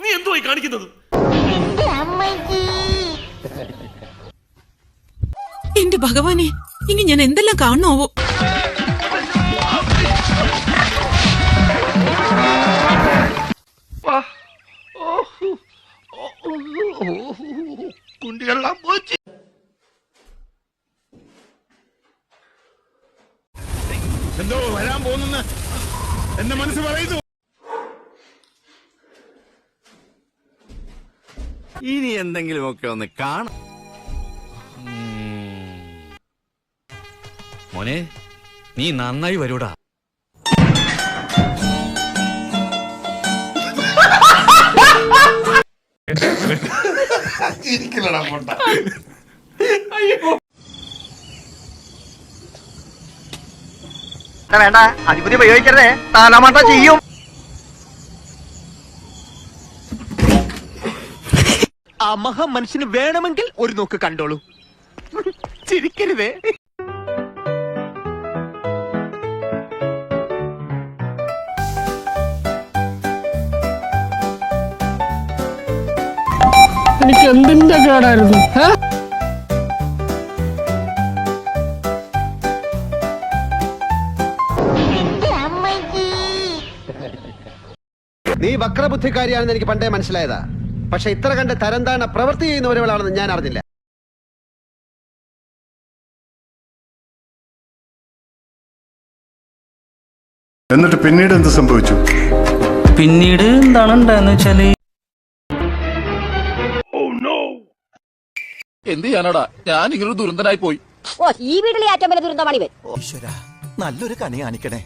നീ എന്തോ കാണിക്കുന്നത്? എന്റെ ഭഗവാനെ, ഇനി ഞാൻ എന്തെല്ലാം കാണണോവോ. കുണ്ടികളെല്ലാം പോയി. എന്തോ വരാൻ പോകുന്ന എന്റെ മനസ്സ് പറയുന്നു. ഇനി എന്തെങ്കിലുമൊക്കെ ഒന്ന് കാണാം. മോനെ, നീ നന്നായി വരൂടാ. വേണ്ട, അതിപതി ഉപയോഗിക്കരുതേ, താലാമാട്ട ചെയ്യും. ആ മഹാ മനുഷ്യന് വേണമെങ്കിൽ ഒരു നോക്ക് കണ്ടോളൂ. ചിരിക്കരുതേ. എനിക്ക് എന്തിന്റെ കേടായിരുന്നു? നീ വക്രബുദ്ധിക്കാരിയാണെന്ന് എനിക്ക് പണ്ടേ മനസ്സിലായതാ. പക്ഷെ ഇത്ര കണ്ട് തരംതാണ പ്രവൃത്തി ചെയ്യുന്നവരവളാണെന്ന് ഞാൻ അറിഞ്ഞില്ല. എന്നിട്ട് പിന്നീട് എന്ത് സംഭവിച്ചു? പിന്നീട് എന്താണ് ഉണ്ടായെന്ന് വെച്ചാല്, എന്ത് ചെയ്യാനാടാ, ഞാൻ ഇങ്ങനൊരു ദുരന്തനായി പോയി. ഈ വീട്ടിലെ ഏറ്റവും വലിയ ദുരന്തമാണ് ഇവൻ. നല്ലൊരു കണി കാണിക്കണേ.